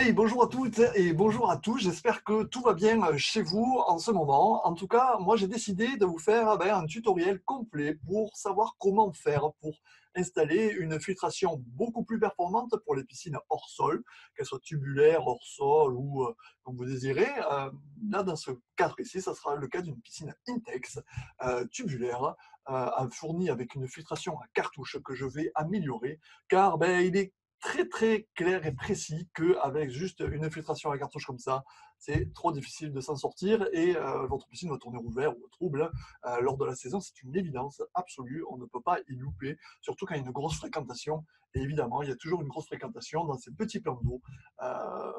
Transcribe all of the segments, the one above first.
Hey, bonjour à toutes et bonjour à tous. J'espère que tout va bien chez vous en ce moment. En tout cas, moi j'ai décidé de vous faire un tutoriel complet pour savoir comment faire pour installer une filtration beaucoup plus performante pour les piscines hors sol, qu'elles soient tubulaires, hors sol ou comme vous désirez. Là, dans ce cadre ici, ça sera le cas d'une piscine Intex tubulaire fournie avec une filtration à cartouche que je vais améliorer car il est très clair et précis qu'avec juste une filtration à cartouche comme ça, c'est trop difficile de s'en sortir et votre piscine va tourner au vert ou au trouble lors de la saison. C'est une évidence absolue, on ne peut pas y louper, surtout quand il y a une grosse fréquentation. Et évidemment, il y a toujours une grosse fréquentation dans ces petits plans d'eau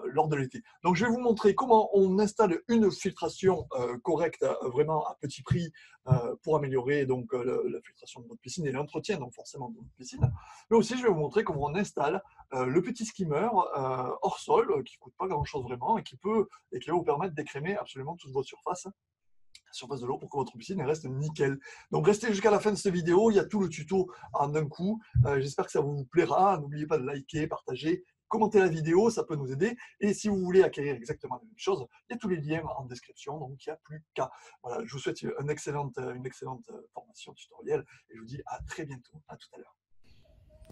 lors de l'été. Donc, je vais vous montrer comment on installe une filtration correcte, vraiment à petit prix, pour améliorer donc la filtration de votre piscine et l'entretien donc forcément de votre piscine. Mais aussi, je vais vous montrer comment on installe le petit skimmer hors sol qui ne coûte pas grand chose vraiment et qui va vous permettre d'écrémer absolument toute votre surface de l'eau pour que votre piscine reste nickel. Donc restez jusqu'à la fin de cette vidéo, il y a tout le tuto en un coup. J'espère que ça vous plaira. N'oubliez pas de liker, partager, commenter la vidéo, ça peut nous aider. Et si vous voulez acquérir exactement la même chose, il y a tous les liens en description, donc il n'y a plus qu'à. Voilà, je vous souhaite une excellente formation tutoriel et je vous dis à très bientôt. À tout à l'heure.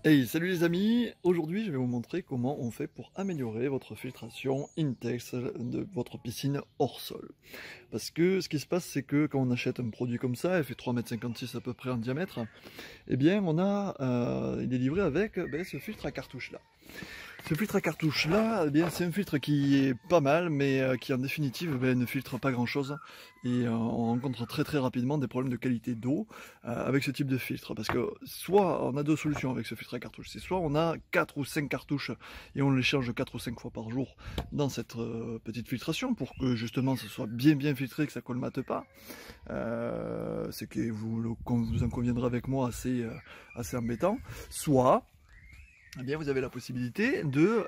Hey, salut les amis! Aujourd'hui, je vais vous montrer comment on fait pour améliorer votre filtration Intex de votre piscine hors sol. Parce que ce qui se passe, c'est que quand on achète un produit comme ça, il fait 3,56 m à peu près en diamètre, eh bien, il est livré avec ce filtre à cartouche là. Ce filtre à cartouche là, eh bien, c'est un filtre qui est pas mal, mais qui en définitive ne filtre pas grand chose. Et on rencontre très rapidement des problèmes de qualité d'eau avec ce type de filtre. Parce que soit on a deux solutions avec ce filtre à cartouche, c'est soit on a 4 ou 5 cartouches et on les change 4 ou 5 fois par jour dans cette petite filtration pour que justement ce soit bien filtré, que ça colmate pas. C'est que vous en conviendrez avec moi assez embêtant. Soit eh bien, vous avez la possibilité de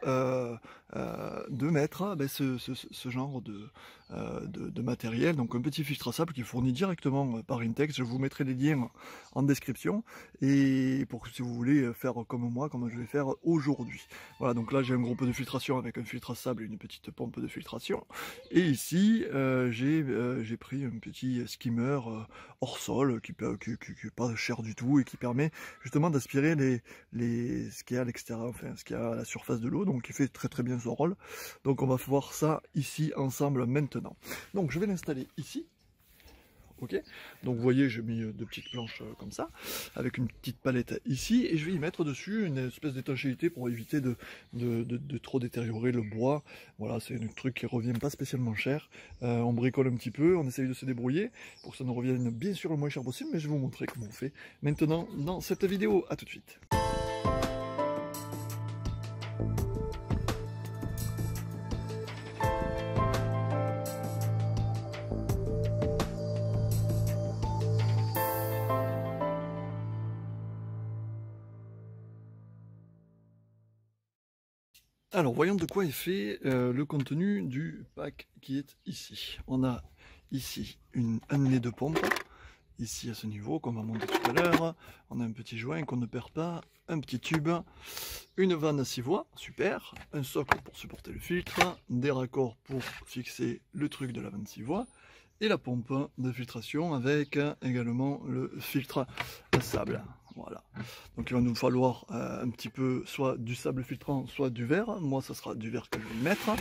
mettre ce genre de matériel, donc un petit filtre à sable qui est fourni directement par Intex. Je vous mettrai les liens en description, et pour que si vous voulez faire comme moi, comme je vais faire aujourd'hui. Voilà, donc là j'ai un groupe de filtration avec un filtre à sable et une petite pompe de filtration. Et ici j'ai pris un petit skimmer hors sol qui est pas cher du tout et qui permet justement d'aspirer ce qu'il y a à l'extérieur, enfin ce qu'il y a à la surface de l'eau, donc il fait très bien son rôle. Donc on va voir ça ici ensemble maintenant. Donc je vais l'installer ici. Ok, donc vous voyez, j'ai mis deux petites planches comme ça, avec une petite palette ici, et je vais y mettre dessus une espèce d'étanchéité pour éviter de trop détériorer le bois. Voilà, c'est un truc qui revient pas spécialement cher. On bricole un petit peu, on essaye de se débrouiller pour que ça nous revienne bien sûr le moins cher possible, mais je vais vous montrer comment on fait maintenant dans cette vidéo. À tout de suite. Alors, voyons de quoi est fait le contenu du pack qui est ici. On a ici un nez de pompe, ici à ce niveau, qu'on va monter tout à l'heure. On a un petit joint qu'on ne perd pas, un petit tube, une vanne à 6 voies, super, un socle pour supporter le filtre, des raccords pour fixer le truc de la vanne 6 voies, et la pompe de filtration avec également le filtre à sable. Voilà. Donc il va nous falloir un petit peu soit du sable filtrant, soit du verre. Moi, ça sera du verre que je vais mettre.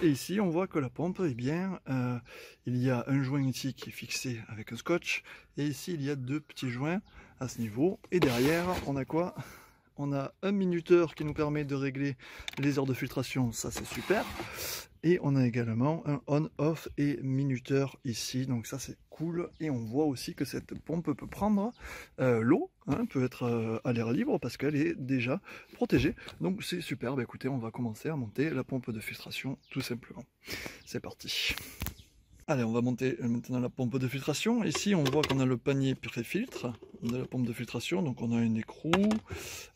Et ici, on voit que la pompe, eh bien, il y a un joint ici qui est fixé avec un scotch. Et ici, il y a deux petits joints à ce niveau. Et derrière, on a quoi? On a un minuteur qui nous permet de régler les heures de filtration, ça c'est super. Et on a également un on-off et minuteur ici, donc ça c'est cool. Et on voit aussi que cette pompe peut prendre l'eau, hein, peut être à l'air libre parce qu'elle est déjà protégée. Donc c'est super, bah, écoutez, on va commencer à monter la pompe de filtration tout simplement. C'est parti. Allez, on va monter maintenant la pompe de filtration. Ici, on voit qu'on a le panier pré-filtre de la pompe de filtration. Donc, on a une écrou,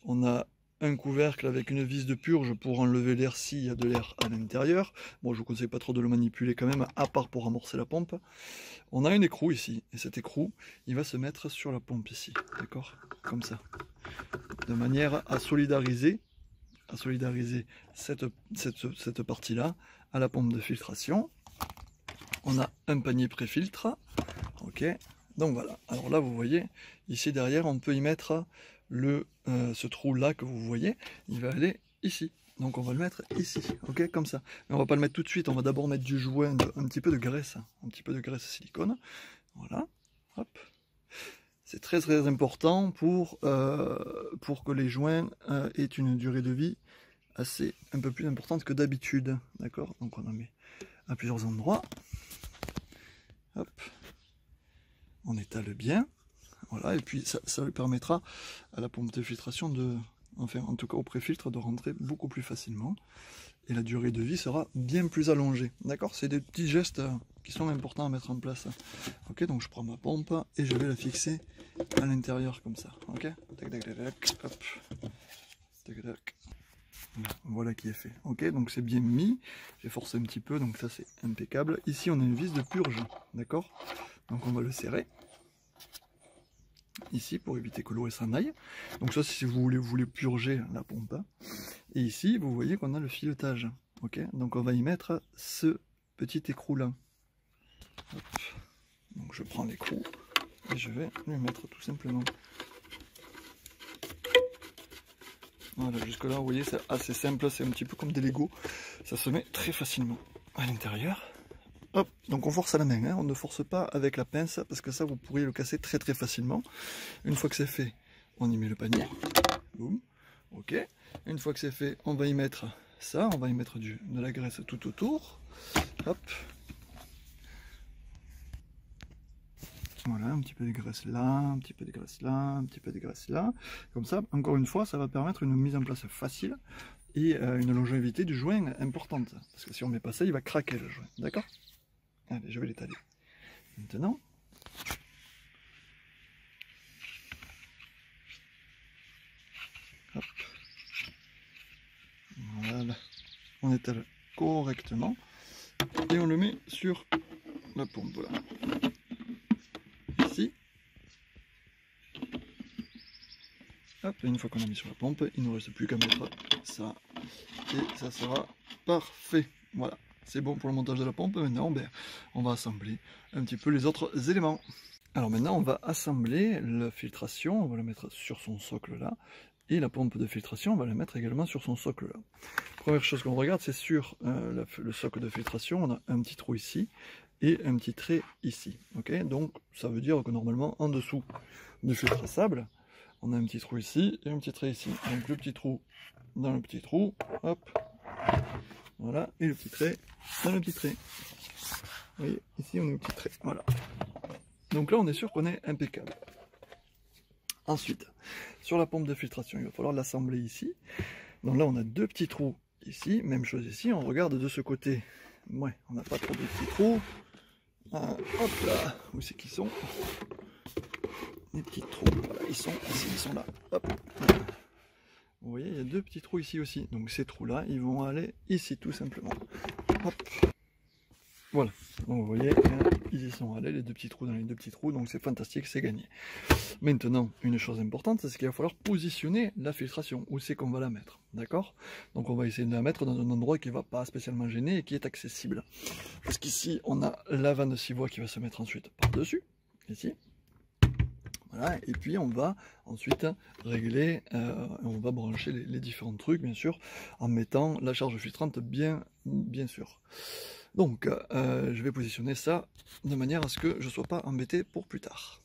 on a un couvercle avec une vis de purge pour enlever l'air s'il y a de l'air à l'intérieur. Bon, je vous conseille pas trop de le manipuler quand même, à part pour amorcer la pompe. On a une écrou ici, et cet écrou, il va se mettre sur la pompe ici, d'accord? Comme ça, de manière à solidariser à solidariser cette partie-là à la pompe de filtration. On a un panier pré-filtre. Ok, donc voilà. Alors là, vous voyez, ici derrière, on peut y mettre ce trou-là que vous voyez. Il va aller ici. Donc on va le mettre ici, ok, comme ça. Mais on va pas le mettre tout de suite, on va d'abord mettre du joint, un petit peu de graisse, silicone. Voilà, hop. C'est très très important pour que les joints aient une durée de vie un peu plus importante que d'habitude. D'accord? Donc on en met à plusieurs endroits. Hop. On étale bien. Voilà, et puis ça lui permettra à la pompe de filtration enfin en tout cas au pré-filtre, de rentrer beaucoup plus facilement. Et la durée de vie sera bien plus allongée. D'accord? C'est des petits gestes qui sont importants à mettre en place. Ok, donc je prends ma pompe et je vais la fixer à l'intérieur comme ça. Ok? Tac, tac, tac, tac, hop. Tac, tac. Voilà qui est fait. Ok, donc c'est bien mis. J'ai forcé un petit peu, donc ça c'est impeccable. Ici on a une vis de purge. D'accord? Donc on va le serrer. Ici pour éviter que l'eau s'en aille. Donc ça si vous voulez purger la pompe. Et ici vous voyez qu'on a le filetage. Ok, donc on va y mettre ce petit écrou là. Hop. Donc je prends l'écrou et je vais lui mettre tout simplement. Voilà, jusque là vous voyez c'est assez simple, c'est un petit peu comme des Lego. Ça se met très facilement à l'intérieur. Hop, donc on force à la main, hein. On ne force pas avec la pince parce que ça vous pourriez le casser très très facilement. Une fois que c'est fait, on y met le panier. Boum. Ok. Une fois que c'est fait, on va y mettre ça, on va y mettre de la graisse tout autour. Hop. Voilà, un petit peu de graisse là, un petit peu de graisse là, un petit peu de graisse là. Comme ça, encore une fois, ça va permettre une mise en place facile et une longévité du joint importante. Parce que si on ne met pas ça, il va craquer le joint. D'accord? Allez, je vais l'étaler. Maintenant, hop. Voilà, on étale correctement et on le met sur la pompe. Voilà. Ici. Hop, et une fois qu'on a mis sur la pompe, il ne reste plus qu'à mettre ça et ça sera parfait. Voilà. C'est bon pour le montage de la pompe. Maintenant, on va assembler un petit peu les autres éléments. Alors maintenant, on va assembler la filtration. On va la mettre sur son socle là. Et la pompe de filtration, on va la mettre également sur son socle là. Première chose qu'on regarde, c'est sur le socle de filtration. On a un petit trou ici et un petit trait ici. Okay, donc ça veut dire que normalement, en dessous du filtre à sable, on a un petit trou ici et un petit trait ici. Donc le petit trou dans le petit trou. Hop. Voilà, et le petit trait dans le petit trait. Vous voyez, ici on est au petit trait. Voilà. Donc là on est sûr qu'on est impeccable. Ensuite, sur la pompe de filtration, il va falloir l'assembler ici. Donc là on a deux petits trous ici, même chose ici. On regarde de ce côté. Ouais, on n'a pas trop de petits trous. Hop là, où c'est qu'ils sont? Les petits trous, voilà, ils sont ici, ils sont là. Hop. Vous voyez, il y a deux petits trous ici aussi. Donc ces trous-là, ils vont aller ici tout simplement. Hop. Voilà. Donc vous voyez, ils y sont allés, les deux petits trous dans les deux petits trous. Donc c'est fantastique, c'est gagné. Maintenant, une chose importante, c'est qu'il va falloir positionner la filtration. Où c'est qu'on va la mettre? D'accord? Donc on va essayer de la mettre dans un endroit qui ne va pas spécialement gêner et qui est accessible. Parce qu'ici, on a la vanne de 6 voies qui va se mettre ensuite par-dessus. Ici. Voilà, et puis on va ensuite régler, on va brancher les différents trucs bien sûr, en mettant la charge filtrante bien sûr. Donc je vais positionner ça de manière à ce que je ne sois pas embêté pour plus tard.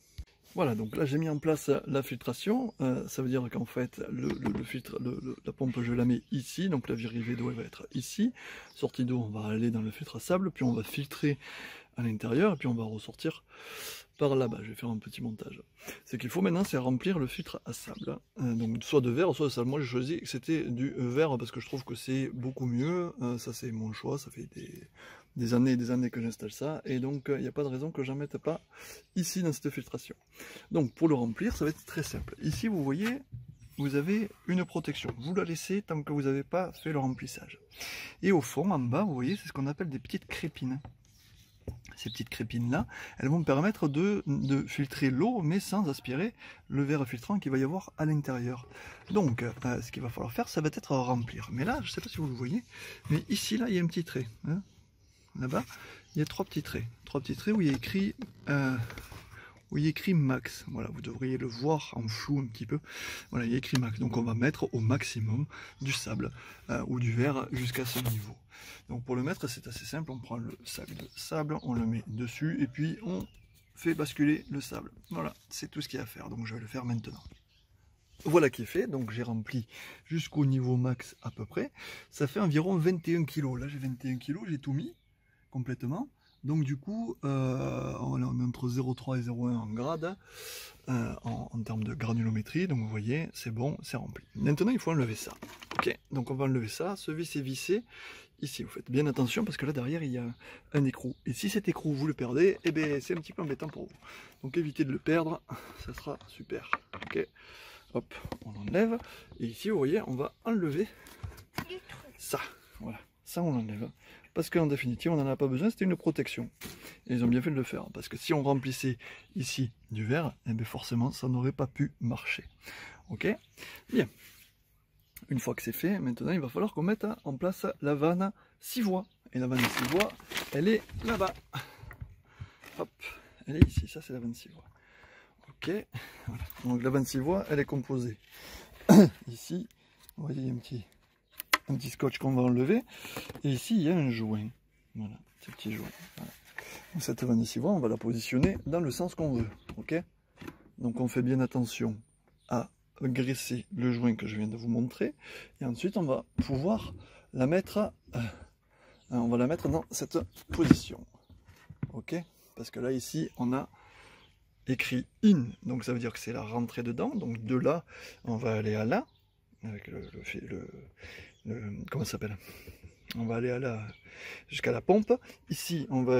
Voilà, donc là j'ai mis en place la filtration, ça veut dire qu'en fait le filtre, la pompe je la mets ici, donc la virée d'eau va être ici, sortie d'eau on va aller dans le filtre à sable, puis on va filtrer à l'intérieur, et puis on va ressortir par là-bas. Je vais faire un petit montage. C'est qu'il faut maintenant, c'est remplir le filtre à sable. Donc soit de verre, soit de sable. Moi j'ai choisi que c'était du verre parce que je trouve que c'est beaucoup mieux. Ça c'est mon choix, ça fait des années et des années que j'installe ça. Et donc il n'y a pas de raison que j'en mette pas ici dans cette filtration. Donc pour le remplir, ça va être très simple. Ici vous voyez, vous avez une protection. Vous la laissez tant que vous n'avez pas fait le remplissage. Et au fond, en bas, vous voyez, c'est ce qu'on appelle des petites crépines. ces petites crépines là, elles vont me permettre de filtrer l'eau, mais sans aspirer le verre filtrant qu'il va y avoir à l'intérieur. Donc, ce qu'il va falloir faire, ça va être remplir. Mais là, je ne sais pas si vous le voyez, mais ici, là, il y a un petit trait. Hein. Là-bas, il y a trois petits traits où il y a écrit max. Voilà, vous devriez le voir en flou un petit peu. Voilà, il y a écrit max. Donc on va mettre au maximum du sable ou du verre jusqu'à ce niveau. Donc pour le mettre, c'est assez simple. On prend le sac de sable, on le met dessus et puis on fait basculer le sable. Voilà, c'est tout ce qu'il y a à faire. Donc je vais le faire maintenant. Voilà qui est fait. Donc j'ai rempli jusqu'au niveau max à peu près. Ça fait environ 21 kg. Là j'ai 21 kg, j'ai tout mis complètement. Donc du coup, on est entre 0,3 et 0,1 en grade, en termes de granulométrie. Donc vous voyez, c'est bon, c'est rempli. Maintenant, il faut enlever ça. Ok, donc on va enlever ça. Ce vis est vissé. Ici, vous faites bien attention parce que là derrière, il y a un écrou. Et si cet écrou, vous le perdez, eh bien, c'est un petit peu embêtant pour vous. Donc évitez de le perdre, ça sera super. Ok, hop, on enlève. Et ici, vous voyez, on va enlever ça. Voilà, ça on l'enlève. Parce qu'en définitive, on n'en a pas besoin, c'était une protection. Et ils ont bien fait de le faire, parce que si on remplissait ici du verre, eh bien forcément, ça n'aurait pas pu marcher. Ok? Bien. Une fois que c'est fait, maintenant, il va falloir qu'on mette en place la vanne 6 voies. Et la vanne 6 voies, elle est là-bas. Hop, elle est ici, ça c'est la vanne 6 voies. Ok, voilà. Donc la vanne 6 voies, elle est composée. Ici, vous voyez, il y a un petit scotch qu'on va enlever. Et ici, il y a un joint. Voilà, ce petit joint. Voilà. Donc, cette vanne 6 voies, on va la positionner dans le sens qu'on veut. Ok? Donc on fait bien attention à graisser le joint que je viens de vous montrer. Et ensuite, on va pouvoir la mettre, dans cette position. Ok? Parce que là, ici, on a écrit in. Donc ça veut dire que c'est la rentrée dedans. Donc de là, on va aller à là. Avec comment ça s'appelle? On va aller jusqu'à la pompe. Ici, on va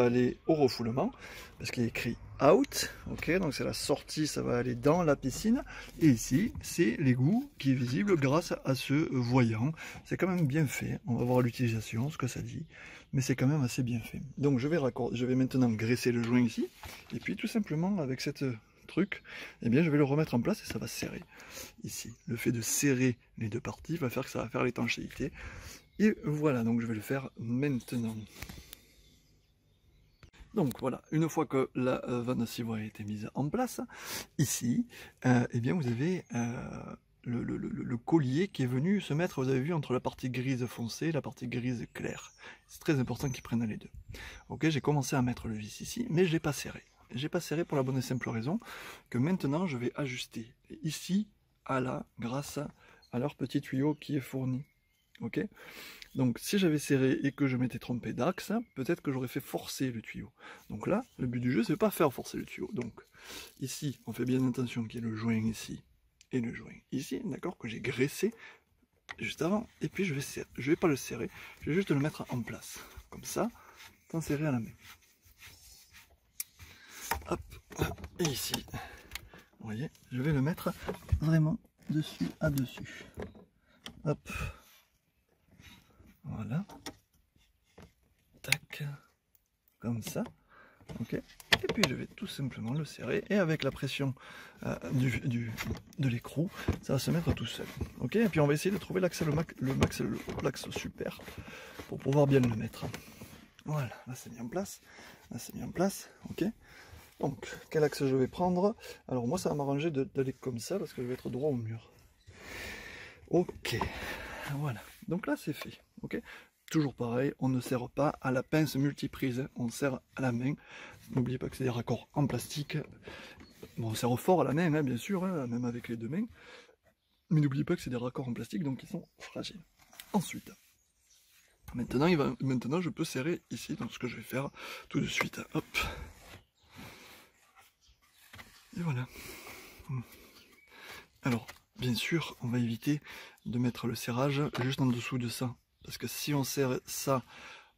aller au refoulement parce qu'il est écrit out. Ok, donc c'est la sortie, ça va aller dans la piscine. Et ici, c'est l'égout qui est visible grâce à ce voyant. C'est quand même bien fait. On va voir l'utilisation, ce que ça dit, mais c'est quand même assez bien fait. Donc je vais maintenant graisser le joint ici, et puis tout simplement avec cette truc, eh bien je vais le remettre en place et ça va serrer. Ici, le fait de serrer les deux parties va faire que ça va faire l'étanchéité. Et voilà, donc je vais le faire maintenant. Donc voilà, une fois que la vanne 6 voies a été mise en place, ici, eh bien vous avez le collier qui est venu se mettre, vous avez vu, entre la partie grise foncée et la partie grise claire. C'est très important qu'ils prennent les deux. Ok, j'ai commencé à mettre le vis ici, mais je n'ai pas serré. J'ai pas serré pour la bonne et simple raison que maintenant je vais ajuster ici à là grâce à leur petit tuyau qui est fourni. Ok, donc si j'avais serré et que je m'étais trompé d'axe, peut-être que j'aurais fait forcer le tuyau. Donc là, le but du jeu, c'est pas faire forcer le tuyau. Donc ici, on fait bien attention qu'il y ait le joint ici et le joint ici, d'accord, que j'ai graissé juste avant. Et puis je vais pas le serrer, je vais juste le mettre en place, comme ça, sans serrer à la main. Hop, et ici, vous voyez, je vais le mettre vraiment dessus à dessus. Hop, voilà, tac, comme ça, ok. Et puis je vais tout simplement le serrer et avec la pression de l'écrou, ça va se mettre tout seul, ok. Et puis on va essayer de trouver l'axe super pour pouvoir bien le mettre. Voilà, là c'est mis en place, ok. Donc, quel axe je vais prendre? Alors moi ça va m'arranger d'aller comme ça parce que je vais être droit au mur. Ok, voilà. Donc là c'est fait. Ok. Toujours pareil, on ne serre pas à la pince multiprise, on serre à la main. N'oubliez pas que c'est des raccords en plastique. Bon, on serre fort à la main, hein, bien sûr, hein, même avec les deux mains. Mais n'oubliez pas que c'est des raccords en plastique, donc ils sont fragiles. Ensuite, maintenant je peux serrer ici, donc ce que je vais faire tout de suite. Hop. Et voilà. Alors, bien sûr, on va éviter de mettre le serrage juste en dessous de ça. Parce que si on serre ça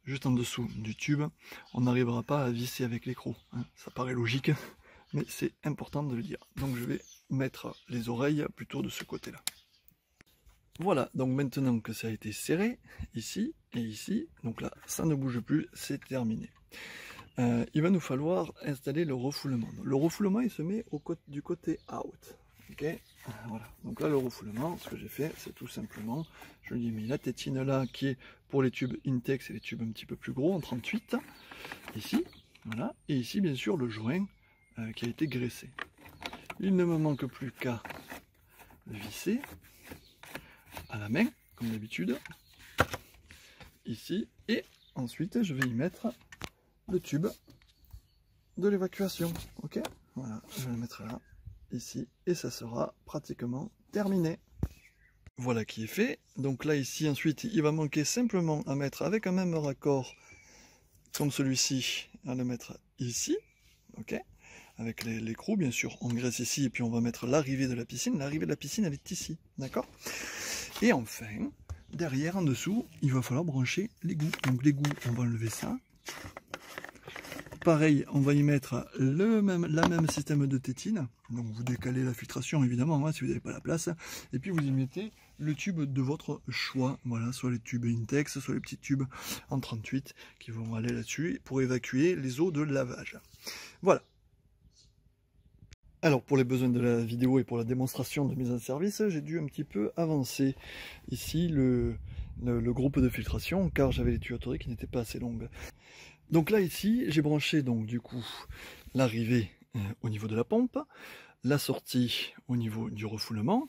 juste en dessous du tube, on n'arrivera pas à visser avec l'écrou. Hein. Ça paraît logique, mais c'est important de le dire. Donc je vais mettre les oreilles plutôt de ce côté-là. Voilà, donc maintenant que ça a été serré, ici et ici, donc là, ça ne bouge plus, c'est terminé. Il va nous falloir installer le refoulement. Le refoulement, il se met du côté out. Ok, voilà. Donc là, le refoulement, ce que j'ai fait, c'est tout simplement, je lui ai mis la tétine là, qui est pour les tubes Intex et les tubes un petit peu plus gros, en 38, ici, voilà. Et ici, bien sûr, le joint qui a été graissé. Il ne me manque plus qu'à le visser à la main, comme d'habitude, ici, et ensuite je vais y mettre le tube de l'évacuation. Ok, voilà, je vais le mettre là, ici, et ça sera pratiquement terminé. Voilà qui est fait. Donc là, ici, ensuite, il va manquer simplement à mettre avec un même raccord comme celui-ci, à le mettre ici, ok, avec l'écrou, bien sûr, on graisse ici, et puis on va mettre l'arrivée de la piscine. L'arrivée de la piscine, elle est ici, d'accord. Et enfin, derrière, en dessous, il va falloir brancher l'égout. Donc l'égout, on va enlever ça. Pareil, on va y mettre la même système de tétine. Donc vous décalez la filtration, évidemment, hein, si vous n'avez pas la place. Et puis vous y mettez le tube de votre choix. Voilà, soit les tubes Intex, soit les petits tubes en 38 qui vont aller là-dessus pour évacuer les eaux de lavage. Voilà. Alors pour les besoins de la vidéo et pour la démonstration de mise en service, j'ai dû un petit peu avancer ici le groupe de filtration car j'avais les tuyauteries qui n'étaient pas assez longues. Donc là ici j'ai branché donc du coup l'arrivée au niveau de la pompe, la sortie au niveau du refoulement,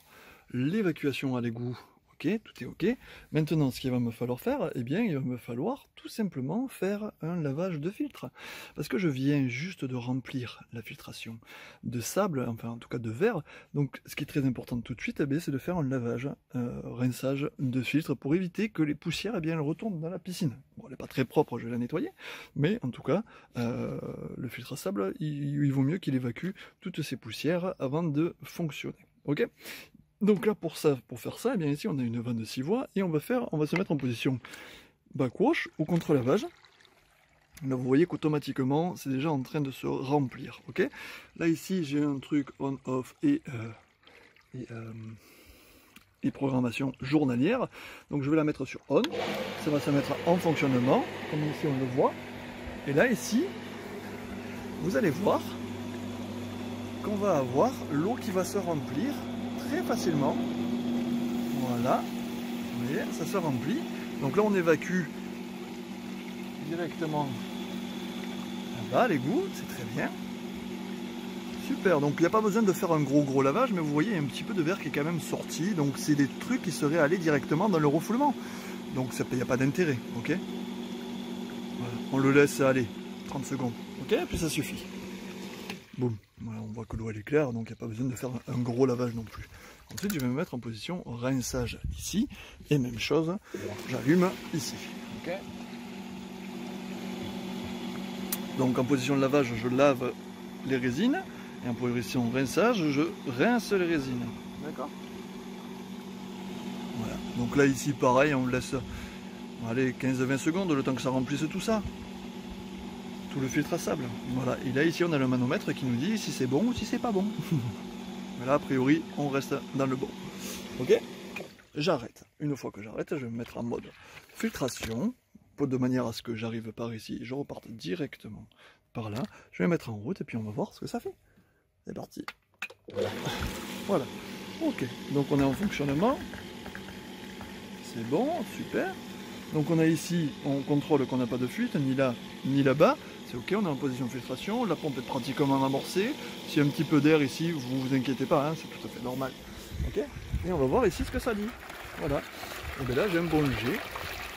l'évacuation à l'égout. Ok, tout est ok. Maintenant, ce qu'il va me falloir faire, eh bien, il va me falloir tout simplement faire un lavage de filtre. Parce que je viens juste de remplir la filtration de sable, enfin en tout cas de verre. Donc, ce qui est très important tout de suite, eh bien, c'est de faire un lavage, rinçage de filtre pour éviter que les poussières, eh bien, elles retournent dans la piscine. Bon, elle n'est pas très propre, je vais la nettoyer. Mais en tout cas, le filtre à sable, il vaut mieux qu'il évacue toutes ces poussières avant de fonctionner. Ok ? Donc là, pour faire ça, eh bien ici on a une vanne de 6 voies et on va se mettre en position backwash ou contre-lavage. Là vous voyez qu'automatiquement c'est déjà en train de se remplir. Ok. Là ici j'ai un truc on-off et programmation journalière. Donc je vais la mettre sur on. Ça va se mettre en fonctionnement, comme ici on le voit. Et là ici, vous allez voir qu'on va avoir l'eau qui va se remplir très facilement. Voilà, vous voyez, ça se remplit. Donc là on évacue directement là-bas l'égout, c'est très bien. Super, donc il n'y a pas besoin de faire un gros lavage, mais vous voyez il y a un petit peu de verre qui est quand même sorti, donc c'est des trucs qui seraient allés directement dans le refoulement. Donc il n'y a pas d'intérêt, ok. Voilà, on le laisse aller 30 secondes, ok, puis ça suffit. Boum, voilà, on voit que l'eau elle est claire, donc il n'y a pas besoin de faire un gros lavage non plus. Ensuite, je vais me mettre en position rinçage ici, et même chose, j'allume ici. Okay. Donc en position de lavage, je lave les résines, et en position rinçage, je rince les résines. D'accord. Voilà, donc là ici pareil, on laisse allez, 15-20 secondes, le temps que ça remplisse tout ça. Tout le filtre à sable. Voilà, et là ici on a le manomètre qui nous dit si c'est bon ou si c'est pas bon. Mais là a priori on reste dans le bon. Ok, j'arrête. Une fois que j'arrête, je vais me mettre en mode filtration, de manière à ce que j'arrive par ici et je reparte directement par là. Je vais mettre en route et puis on va voir ce que ça fait. C'est parti. Voilà. Ok, donc on est en fonctionnement. C'est bon, super. Donc on a ici, on contrôle qu'on n'a pas de fuite, ni là, ni là-bas. C'est ok, on est en position de filtration, la pompe est pratiquement amorcée. S'il y a un petit peu d'air ici, vous inquiétez pas, hein, c'est tout à fait normal. Ok. Et on va voir ici ce que ça dit. Voilà. Et bien là j'ai un bon jet.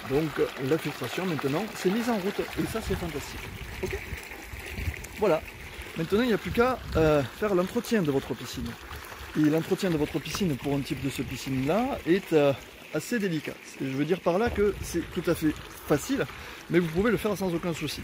Donc la filtration maintenant c'est mise en route. Et ça c'est fantastique. Ok. Voilà. Maintenant il n'y a plus qu'à faire l'entretien de votre piscine. Et l'entretien de votre piscine pour un type de ce piscine là est assez délicat. Je veux dire par là que c'est tout à fait facile, mais vous pouvez le faire sans aucun souci.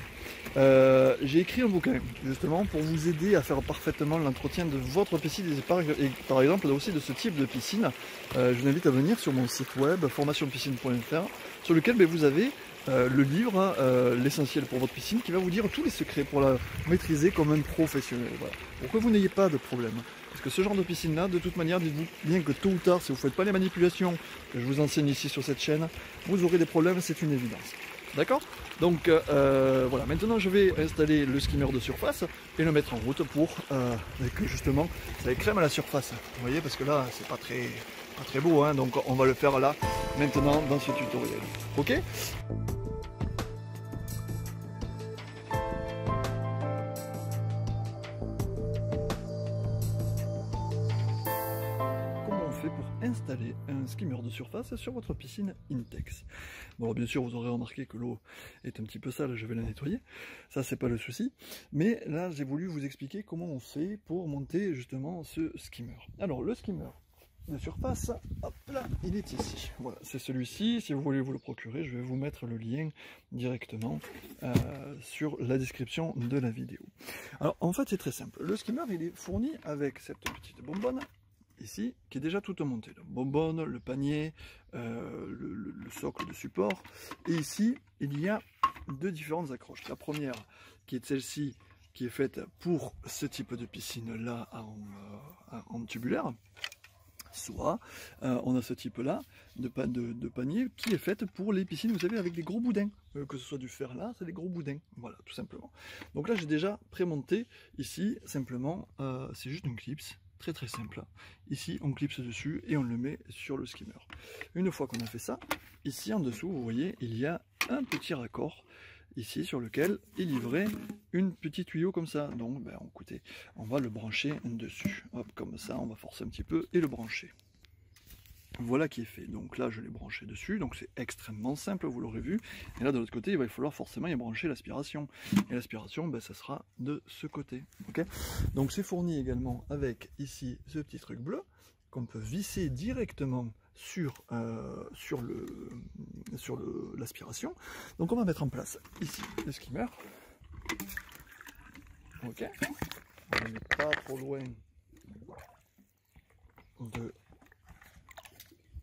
J'ai écrit un bouquin justement pour vous aider à faire parfaitement l'entretien de votre piscine et par exemple aussi de ce type de piscine. Je vous invite à venir sur mon site web formationpiscine.fr sur lequel vous avez le livre l'essentiel pour votre piscine qui va vous dire tous les secrets pour la maîtriser comme un professionnel. Voilà. Pour que vous n'ayez pas de problème. Parce que ce genre de piscine-là, de toute manière, dites-vous bien que tôt ou tard, si vous ne faites pas les manipulations que je vous enseigne ici sur cette chaîne, vous aurez des problèmes, c'est une évidence. D'accord? Donc voilà, maintenant je vais installer le skimmer de surface et le mettre en route pour que justement ça écrème à la surface. Vous voyez, parce que là, c'est pas très beau, hein, donc on va le faire là, maintenant, dans ce tutoriel. Ok? Pour installer un skimmer de surface sur votre piscine Intex. Bon, alors bien sûr, vous aurez remarqué que l'eau est un petit peu sale, je vais la nettoyer, ça c'est pas le souci, mais là j'ai voulu vous expliquer comment on fait pour monter justement ce skimmer. Alors le skimmer de surface, hop là, il est ici, voilà, c'est celui-ci. Si vous voulez vous le procurer, je vais vous mettre le lien directement sur la description de la vidéo. Alors en fait c'est très simple, le skimmer il est fourni avec cette petite bonbonne ici, qui est déjà toute montée. La bonbonne, le panier, le socle de support. Et ici, il y a deux différentes accroches. La première, qui est celle-ci, qui est faite pour ce type de piscine-là en tubulaire. Soit on a ce type-là de panier qui est faite pour les piscines, vous savez, avec des gros boudins. Que ce soit du fer là, c'est des gros boudins. Voilà, tout simplement. Donc là, j'ai déjà prémonté ici, simplement, c'est juste une clips. Très très simple. Ici on clipse dessus et on le met sur le skimmer. Une fois qu'on a fait ça, ici en dessous vous voyez il y a un petit raccord ici sur lequel est livré une petit tuyau comme ça. Donc ben, écoutez, on va le brancher dessus. Hop, comme ça, on va forcer un petit peu et le brancher. Voilà qui est fait. Donc là je l'ai branché dessus, donc c'est extrêmement simple, vous l'aurez vu. Et là de l'autre côté il va falloir forcément y brancher l'aspiration. Et l'aspiration, ben, ça sera de ce côté. Okay, donc c'est fourni également avec ici ce petit truc bleu qu'on peut visser directement sur l'aspiration. Donc on va mettre en place ici le skimmer. Ok, on ne met pas trop loin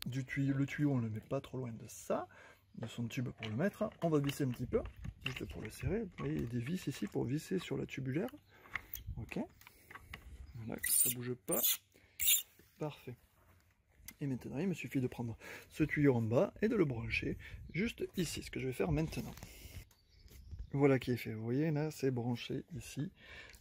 du tuyau. Le tuyau on ne le met pas trop loin de ça, de son tube pour le mettre. On va visser un petit peu, juste pour le serrer. Vous voyez, il y a des vis ici pour visser sur la tubulaire. Ok, voilà, ça bouge pas. Parfait. Et maintenant il me suffit de prendre ce tuyau en bas et de le brancher juste ici, ce que je vais faire maintenant. Voilà qui est fait, vous voyez là c'est branché ici.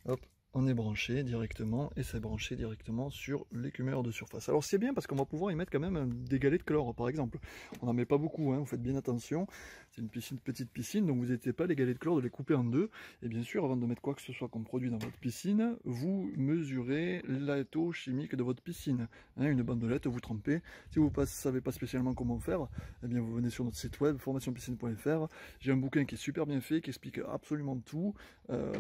Hop, on est branché directement et c'est branché directement sur l'écumeur de surface. Alors c'est bien parce qu'on va pouvoir y mettre quand même des galets de chlore par exemple. On n'en met pas beaucoup, hein, vous faites bien attention. C'est une petite piscine, donc vous n'hésitez pas les galets de chlore de les couper en deux. Et bien sûr, avant de mettre quoi que ce soit comme produit dans votre piscine, vous mesurez la taux chimique de votre piscine. Hein, une bandelette, vous trempez. Si vous ne savez pas spécialement comment faire, eh bien vous venez sur notre site web formationpiscine.fr. J'ai un bouquin qui est super bien fait, qui explique absolument tout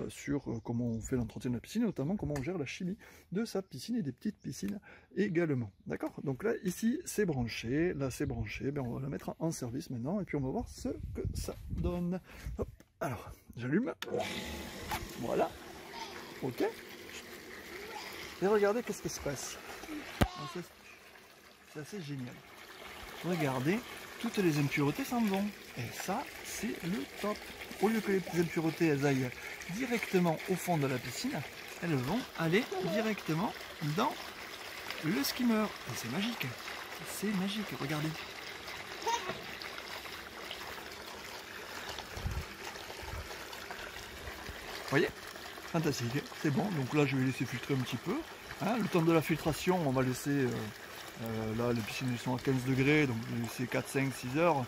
sur comment on fait l'entretien de la piscine, notamment comment on gère la chimie de sa piscine et des petites piscines également. D'accord? Donc là, ici, c'est branché. Là, c'est branché. Ben, on va la mettre en service maintenant et puis on va voir ce que ça donne. Hop. Alors, j'allume. Voilà. Ok. Et regardez qu'est-ce qui se passe. C'est assez génial. Regardez, toutes les impuretés s'en vont. Et ça, c'est le top. Au lieu que les impuretés elles aillent directement au fond de la piscine, elles vont aller directement dans le skimmer. Et c'est magique. C'est magique, regardez. Vous voyez? Fantastique, c'est bon. Donc là, je vais laisser filtrer un petit peu. Hein, le temps de la filtration, on va laisser... là, les piscines sont à 15 degrés, donc je vais laisser 4, 5, 6 heures.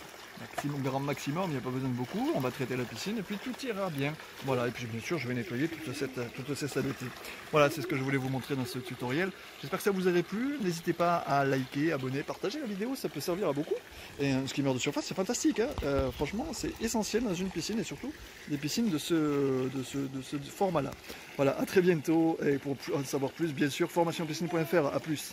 Grand maximum, il n'y a pas besoin de beaucoup. On va traiter la piscine et puis tout ira bien. Voilà, et puis bien sûr, je vais nettoyer toute cette saleté. Voilà, c'est ce que je voulais vous montrer dans ce tutoriel. J'espère que ça vous aurait plu. N'hésitez pas à liker, abonner, partager la vidéo, ça peut servir à beaucoup. Et un skimmer de surface, c'est fantastique. Hein, franchement, c'est essentiel dans une piscine et surtout des piscines de ce format-là. Voilà, à très bientôt. Et pour en savoir plus, bien sûr, formationpiscine.fr. À plus.